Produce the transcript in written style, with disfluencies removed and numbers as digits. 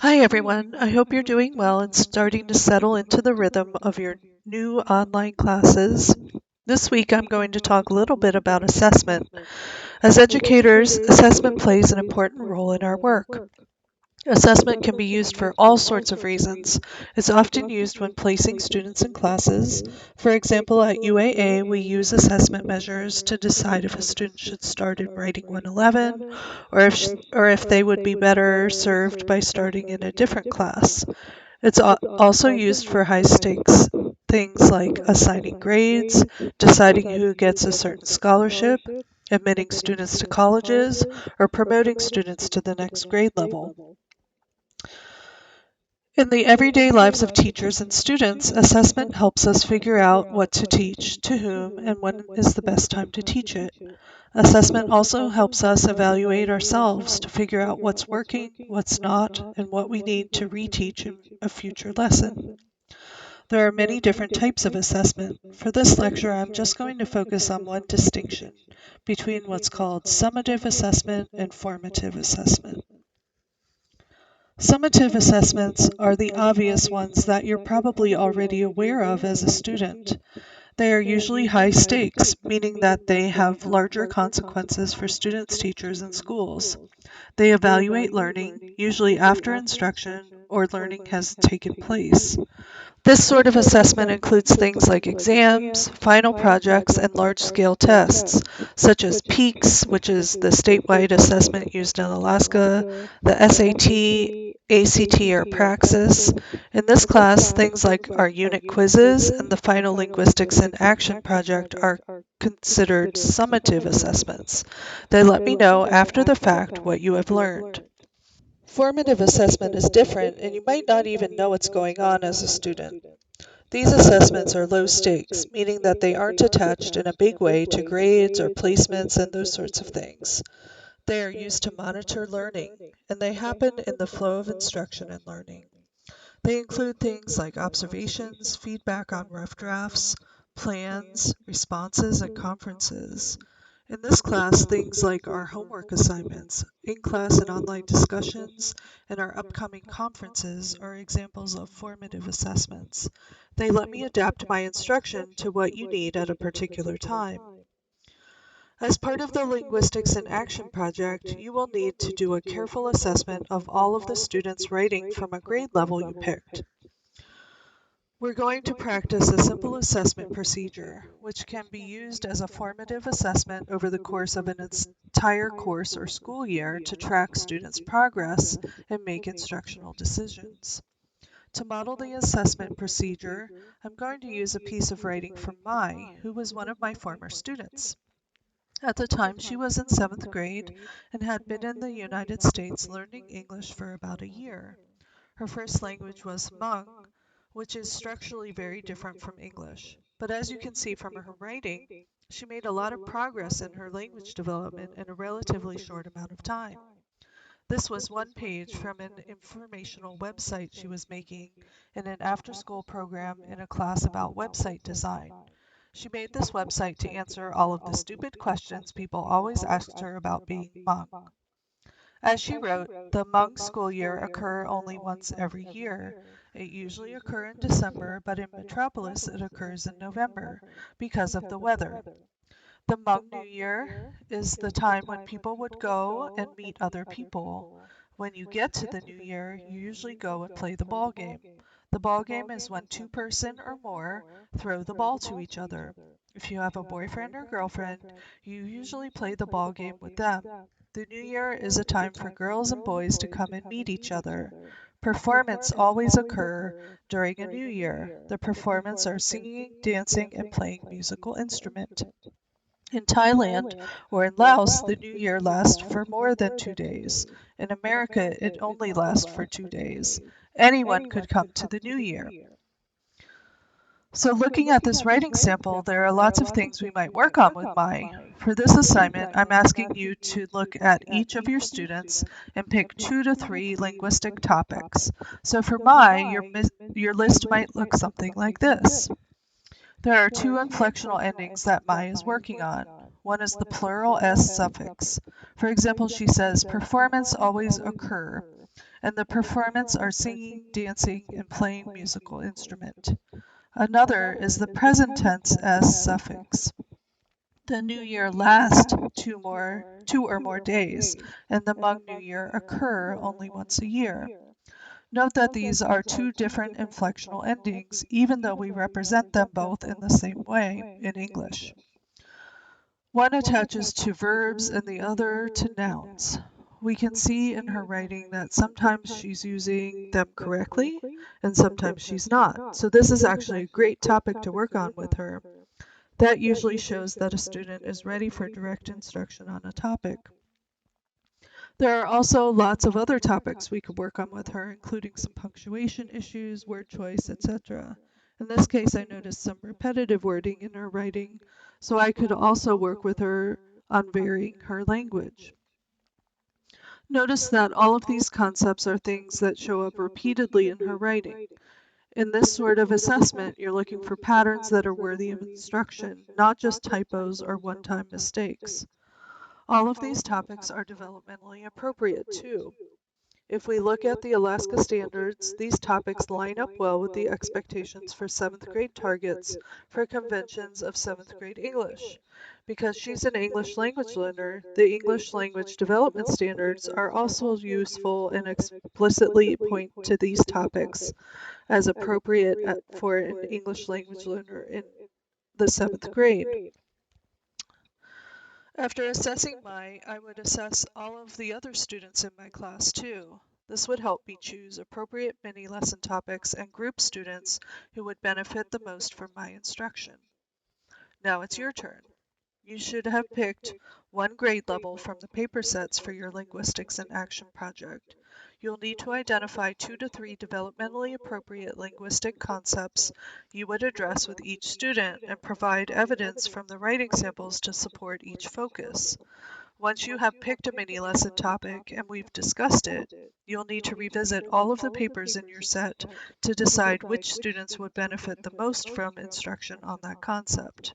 Hi everyone, I hope you're doing well and starting to settle into the rhythm of your new online classes. This week I'm going to talk a little bit about assessment. As educators, assessment plays an important role in our work. Assessment can be used for all sorts of reasons. It's often used when placing students in classes. For example, at UAA, we use assessment measures to decide if a student should start in Writing 111 or if they would be better served by starting in a different class. It's also used for high stakes things like assigning grades, deciding who gets a certain scholarship, admitting students to colleges, or promoting students to the next grade level. In the everyday lives of teachers and students, assessment helps us figure out what to teach, to whom, and when is the best time to teach it. Assessment also helps us evaluate ourselves to figure out what's working, what's not, and what we need to reteach in a future lesson. There are many different types of assessment. For this lecture, I'm just going to focus on one distinction between what's called summative assessment and formative assessment. Summative assessments are the obvious ones that you're probably already aware of as a student. They are usually high stakes, meaning that they have larger consequences for students, teachers, and schools. They evaluate learning, usually after instruction or learning has taken place. This sort of assessment includes things like exams, final projects, and large-scale tests, such as PEAKS, which is the statewide assessment used in Alaska, the SAT, ACT, or Praxis. In this class, things like our unit quizzes and the final linguistics in action project are considered summative assessments. They let me know after the fact what you have learned. Formative assessment is different, and you might not even know what's going on as a student. These assessments are low stakes, meaning that they aren't attached in a big way to grades or placements and those sorts of things. They are used to monitor learning, and they happen in the flow of instruction and learning. They include things like observations, feedback on rough drafts, plans, responses, and conferences. In this class, things like our homework assignments, in-class and online discussions, and our upcoming conferences are examples of formative assessments. They let me adapt my instruction to what you need at a particular time. As part of the Linguistics in Action project, you will need to do a careful assessment of all of the students' writing from a grade level you picked. We're going to practice a simple assessment procedure, which can be used as a formative assessment over the course of an entire course or school year to track students' progress and make instructional decisions. To model the assessment procedure, I'm going to use a piece of writing from Mai, who was one of my former students. At the time, she was in 7th grade and had been in the United States learning English for about a year. Her first language was Hmong, which is structurally very different from English. But as you can see from her writing, she made a lot of progress in her language development in a relatively short amount of time. This was one page from an informational website she was making in an after-school program in a class about website design. She made this website to answer all of the stupid questions people always asked her about being Hmong. As she wrote, the Hmong school year occur only once every year. It usually occurs in December, but in Metropolis it occurs in November because of the weather. The Hmong New Year is the time when people would go and meet other people. When you get to the New Year, you usually go and play the ball game. The ball game is when two-person or more throw the ball to each other. If you have a boyfriend or girlfriend, you usually play the ball game with them. The New Year is a time for girls and boys to come and meet each other. Performance always occur during a New Year. The performance are singing, dancing, and playing musical instrument. In Thailand or in Laos, the New Year lasts for more than 2 days. In America, it only lasts for 2 days. Anyone could come to the New Year. So looking at this writing sample, there are lots of things we might work on with Mai. For this assignment, I'm asking you to look at each of your students and pick 2 to 3 linguistic topics. So for Mai, your list might look something like this. There are 2 inflectional endings that Mai is working on. One is the plural s suffix. For example, she says, performance always occur. and the performance are singing, dancing, and playing musical instrument. Another is the present tense s suffix. The new year lasts two or more days, and the Hmong New Year occur only once a year. Note that these are two different inflectional endings, even though we represent them both in the same way in English. One attaches to verbs and the other to nouns. We can see in her writing that sometimes she's using them correctly and sometimes she's not. So this is actually a great topic to work on with her. That usually shows that a student is ready for direct instruction on a topic. There are also lots of other topics we could work on with her, including some punctuation issues, word choice, etc. In this case, I noticed some repetitive wording in her writing, so I could also work with her on varying her language. Notice that all of these concepts are things that show up repeatedly in her writing. In this sort of assessment, you're looking for patterns that are worthy of instruction, not just typos or one-time mistakes. All of these topics are developmentally appropriate too. If we look at the Alaska Standards, these topics line up well with the expectations for 7th grade targets for conventions of 7th grade English. Because she's an English language learner, the English language development standards are also useful and explicitly point to these topics as appropriate for an English language learner in the 7th grade. After assessing I would assess all of the other students in my class too. This would help me choose appropriate mini lesson topics and group students who would benefit the most from my instruction. Now it's your turn. You should have picked one grade level from the paper sets for your linguistics and action project. You'll need to identify 2 to 3 developmentally appropriate linguistic concepts you would address with each student and provide evidence from the writing samples to support each focus. Once you have picked a mini lesson topic and we've discussed it, you'll need to revisit all of the papers in your set to decide which students would benefit the most from instruction on that concept.